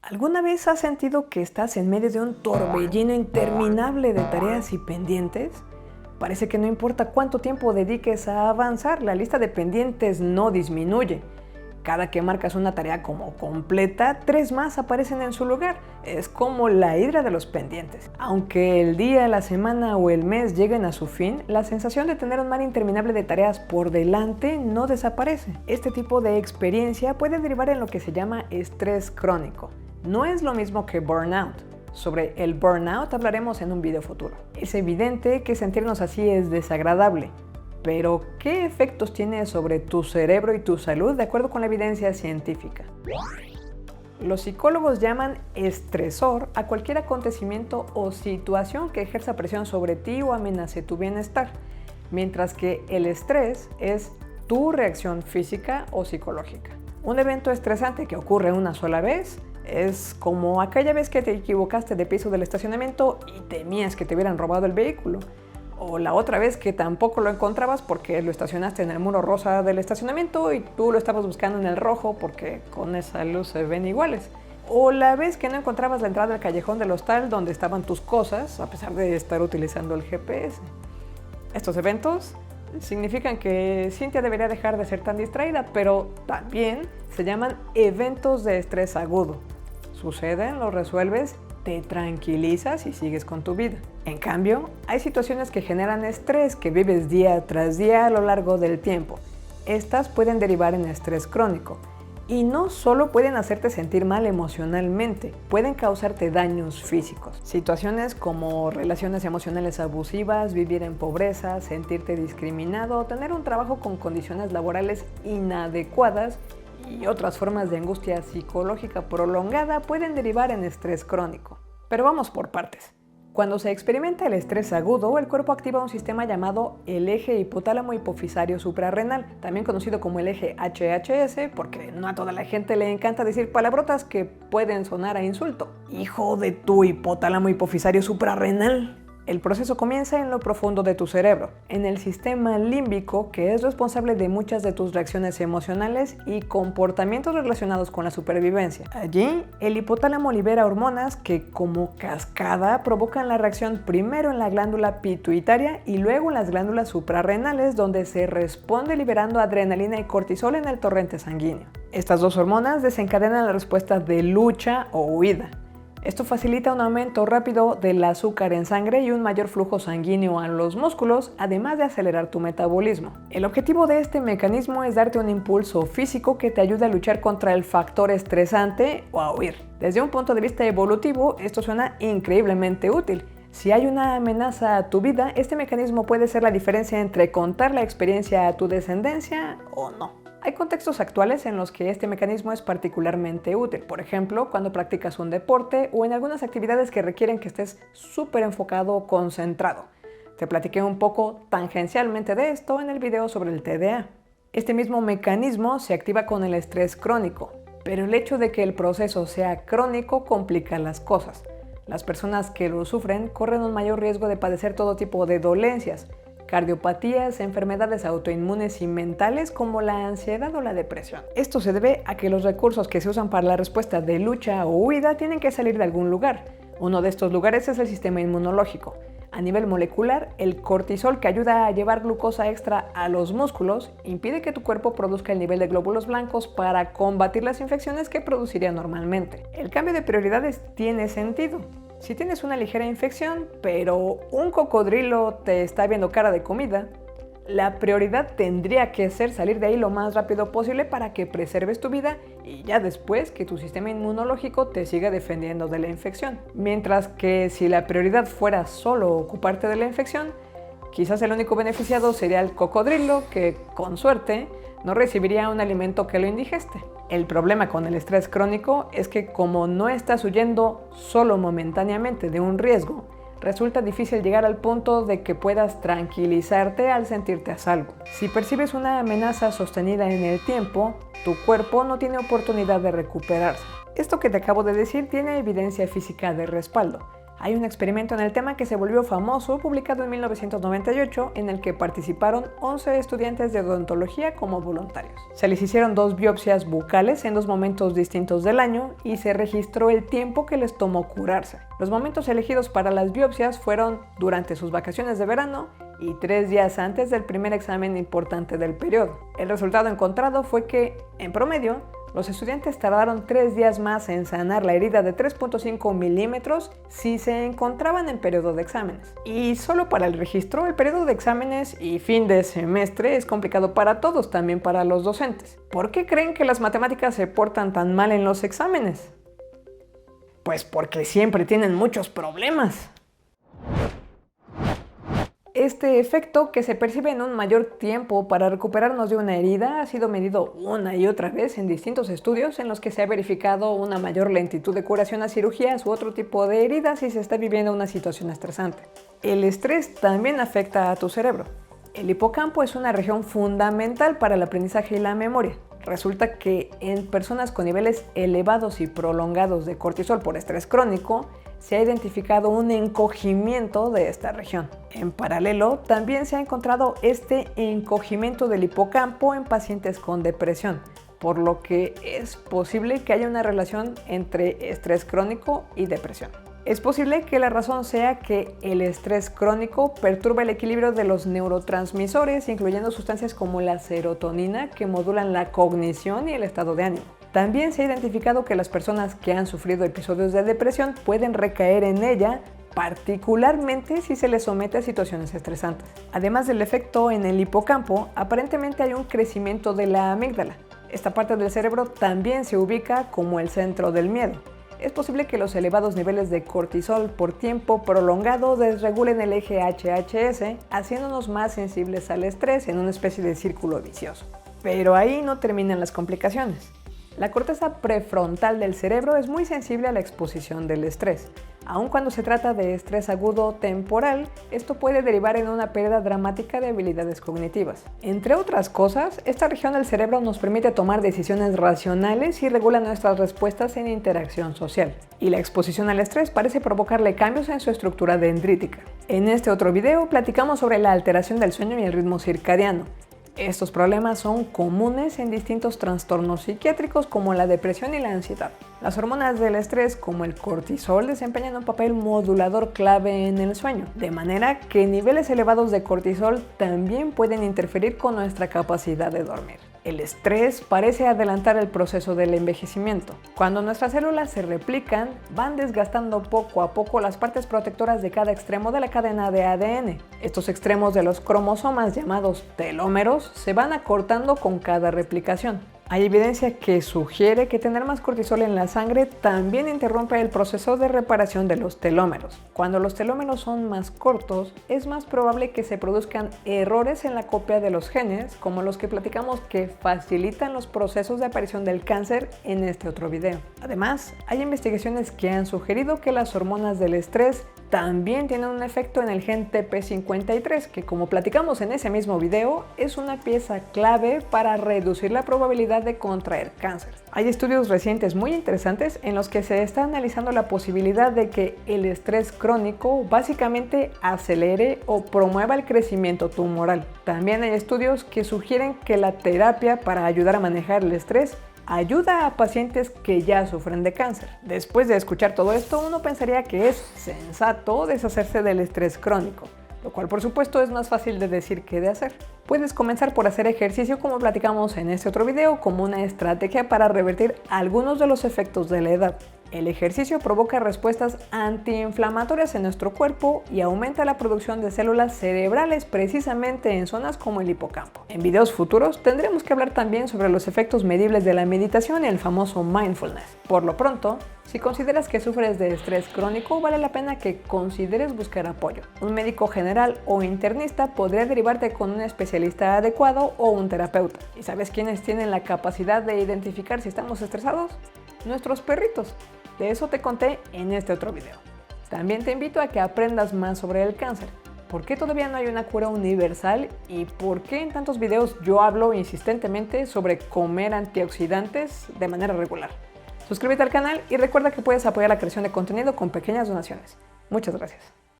¿Alguna vez has sentido que estás en medio de un torbellino interminable de tareas y pendientes? Parece que no importa cuánto tiempo dediques a avanzar, la lista de pendientes no disminuye. Cada que marcas una tarea como completa, 3 más aparecen en su lugar. Es como la hidra de los pendientes. Aunque el día, la semana o el mes lleguen a su fin, la sensación de tener un mar interminable de tareas por delante no desaparece. Este tipo de experiencia puede derivar en lo que se llama estrés crónico. No es lo mismo que burnout. Sobre el burnout hablaremos en un video futuro. Es evidente que sentirnos así es desagradable. Pero, ¿qué efectos tiene sobre tu cerebro y tu salud de acuerdo con la evidencia científica? Los psicólogos llaman estresor a cualquier acontecimiento o situación que ejerza presión sobre ti o amenace tu bienestar, mientras que el estrés es tu reacción física o psicológica. Un evento estresante que ocurre una sola vez es como aquella vez que te equivocaste de piso del estacionamiento y temías que te hubieran robado el vehículo. O la otra vez que tampoco lo encontrabas porque lo estacionaste en el muro rosa del estacionamiento y tú lo estabas buscando en el rojo porque con esa luz se ven iguales. O la vez que no encontrabas la entrada al callejón del hostal donde estaban tus cosas a pesar de estar utilizando el GPS. Estos eventos significan que Cintia debería dejar de ser tan distraída, pero también se llaman eventos de estrés agudo. Suceden, los resuelves, te tranquilizas y sigues con tu vida. En cambio, hay situaciones que generan estrés que vives día tras día a lo largo del tiempo. Estas pueden derivar en estrés crónico. Y no solo pueden hacerte sentir mal emocionalmente, pueden causarte daños físicos. Situaciones como relaciones emocionales abusivas, vivir en pobreza, sentirte discriminado, tener un trabajo con condiciones laborales inadecuadas y otras formas de angustia psicológica prolongada pueden derivar en estrés crónico. Pero vamos por partes. Cuando se experimenta el estrés agudo, el cuerpo activa un sistema llamado el eje hipotálamo hipofisario suprarrenal, también conocido como el eje HHS, porque no a toda la gente le encanta decir palabrotas que pueden sonar a insulto. ¡Hijo de tu hipotálamo hipofisario suprarrenal! El proceso comienza en lo profundo de tu cerebro, en el sistema límbico que es responsable de muchas de tus reacciones emocionales y comportamientos relacionados con la supervivencia. Allí, el hipotálamo libera hormonas que, como cascada, provocan la reacción primero en la glándula pituitaria y luego en las glándulas suprarrenales, donde se responde liberando adrenalina y cortisol en el torrente sanguíneo. Estas dos hormonas desencadenan la respuesta de lucha o huida. Esto facilita un aumento rápido del azúcar en sangre y un mayor flujo sanguíneo a los músculos, además de acelerar tu metabolismo. El objetivo de este mecanismo es darte un impulso físico que te ayude a luchar contra el factor estresante o a huir. Desde un punto de vista evolutivo, esto suena increíblemente útil. Si hay una amenaza a tu vida, este mecanismo puede ser la diferencia entre contar la experiencia a tu descendencia o no. Hay contextos actuales en los que este mecanismo es particularmente útil, por ejemplo, cuando practicas un deporte o en algunas actividades que requieren que estés súper enfocado o concentrado. Te platiqué un poco tangencialmente de esto en el video sobre el TDA. Este mismo mecanismo se activa con el estrés crónico, pero el hecho de que el proceso sea crónico complica las cosas. Las personas que lo sufren corren un mayor riesgo de padecer todo tipo de dolencias, cardiopatías, enfermedades autoinmunes y mentales como la ansiedad o la depresión. Esto se debe a que los recursos que se usan para la respuesta de lucha o huida tienen que salir de algún lugar. Uno de estos lugares es el sistema inmunológico. A nivel molecular, el cortisol, que ayuda a llevar glucosa extra a los músculos, impide que tu cuerpo produzca el nivel de glóbulos blancos para combatir las infecciones que produciría normalmente. El cambio de prioridades tiene sentido. Si tienes una ligera infección, pero un cocodrilo te está viendo cara de comida, la prioridad tendría que ser salir de ahí lo más rápido posible para que preserves tu vida y ya después que tu sistema inmunológico te siga defendiendo de la infección. Mientras que si la prioridad fuera solo ocuparte de la infección, quizás el único beneficiado sería el cocodrilo que, con suerte, no recibiría un alimento que lo indigeste. El problema con el estrés crónico es que como no estás huyendo solo momentáneamente de un riesgo, resulta difícil llegar al punto de que puedas tranquilizarte al sentirte a salvo. Si percibes una amenaza sostenida en el tiempo, tu cuerpo no tiene oportunidad de recuperarse. Esto que te acabo de decir tiene evidencia física de respaldo. Hay un experimento en el tema que se volvió famoso, publicado en 1998, en el que participaron 11 estudiantes de odontología como voluntarios. Se les hicieron 2 biopsias bucales en 2 momentos distintos del año y se registró el tiempo que les tomó curarse. Los momentos elegidos para las biopsias fueron durante sus vacaciones de verano y 3 días antes del primer examen importante del periodo. El resultado encontrado fue que, en promedio, los estudiantes tardaron 3 días más en sanar la herida de 3.5 milímetros si se encontraban en periodo de exámenes. Y solo para el registro, el periodo de exámenes y fin de semestre es complicado para todos, también para los docentes. ¿Por qué creen que las matemáticas se portan tan mal en los exámenes? Pues porque siempre tienen muchos problemas. Este efecto, que se percibe en un mayor tiempo para recuperarnos de una herida, ha sido medido una y otra vez en distintos estudios en los que se ha verificado una mayor lentitud de curación a cirugías u otro tipo de heridas si se está viviendo una situación estresante. El estrés también afecta a tu cerebro. El hipocampo es una región fundamental para el aprendizaje y la memoria. Resulta que en personas con niveles elevados y prolongados de cortisol por estrés crónico, se ha identificado un encogimiento de esta región. En paralelo, también se ha encontrado este encogimiento del hipocampo en pacientes con depresión, por lo que es posible que haya una relación entre estrés crónico y depresión. Es posible que la razón sea que el estrés crónico perturba el equilibrio de los neurotransmisores, incluyendo sustancias como la serotonina, que modulan la cognición y el estado de ánimo. También se ha identificado que las personas que han sufrido episodios de depresión pueden recaer en ella, particularmente si se les somete a situaciones estresantes. Además del efecto en el hipocampo, aparentemente hay un crecimiento de la amígdala. Esta parte del cerebro también se ubica como el centro del miedo. Es posible que los elevados niveles de cortisol por tiempo prolongado desregulen el eje HHS, haciéndonos más sensibles al estrés en una especie de círculo vicioso. Pero ahí no terminan las complicaciones. La corteza prefrontal del cerebro es muy sensible a la exposición del estrés. Aun cuando se trata de estrés agudo temporal, esto puede derivar en una pérdida dramática de habilidades cognitivas. Entre otras cosas, esta región del cerebro nos permite tomar decisiones racionales y regula nuestras respuestas en interacción social. Y la exposición al estrés parece provocarle cambios en su estructura dendrítica. En este otro video platicamos sobre la alteración del sueño y el ritmo circadiano. Estos problemas son comunes en distintos trastornos psiquiátricos como la depresión y la ansiedad. Las hormonas del estrés, como el cortisol, desempeñan un papel modulador clave en el sueño, de manera que niveles elevados de cortisol también pueden interferir con nuestra capacidad de dormir. El estrés parece adelantar el proceso del envejecimiento. Cuando nuestras células se replican, van desgastando poco a poco las partes protectoras de cada extremo de la cadena de ADN. Estos extremos de los cromosomas, llamados telómeros, se van acortando con cada replicación. Hay evidencia que sugiere que tener más cortisol en la sangre también interrumpe el proceso de reparación de los telómeros. Cuando los telómeros son más cortos, es más probable que se produzcan errores en la copia de los genes, como los que platicamos que facilitan los procesos de aparición del cáncer en este otro video. Además, hay investigaciones que han sugerido que las hormonas del estrés también tienen un efecto en el gen TP53, que, como platicamos en ese mismo video, es una pieza clave para reducir la probabilidad de contraer cáncer. Hay estudios recientes muy interesantes en los que se está analizando la posibilidad de que el estrés crónico básicamente acelere o promueva el crecimiento tumoral. También hay estudios que sugieren que la terapia para ayudar a manejar el estrés ayuda a pacientes que ya sufren de cáncer. Después de escuchar todo esto, uno pensaría que es sensato deshacerse del estrés crónico, lo cual por supuesto es más fácil de decir que de hacer. Puedes comenzar por hacer ejercicio, como platicamos en este otro video, como una estrategia para revertir algunos de los efectos de la edad. El ejercicio provoca respuestas antiinflamatorias en nuestro cuerpo y aumenta la producción de células cerebrales precisamente en zonas como el hipocampo. En videos futuros tendremos que hablar también sobre los efectos medibles de la meditación y el famoso mindfulness. Por lo pronto, si consideras que sufres de estrés crónico, vale la pena que consideres buscar apoyo. Un médico general o internista podría derivarte con un especialista adecuado o un terapeuta. ¿Y sabes quiénes tienen la capacidad de identificar si estamos estresados? Nuestros perritos. De eso te conté en este otro video. También te invito a que aprendas más sobre el cáncer. ¿Por qué todavía no hay una cura universal? ¿Y por qué en tantos videos yo hablo insistentemente sobre comer antioxidantes de manera regular? Suscríbete al canal y recuerda que puedes apoyar la creación de contenido con pequeñas donaciones. Muchas gracias.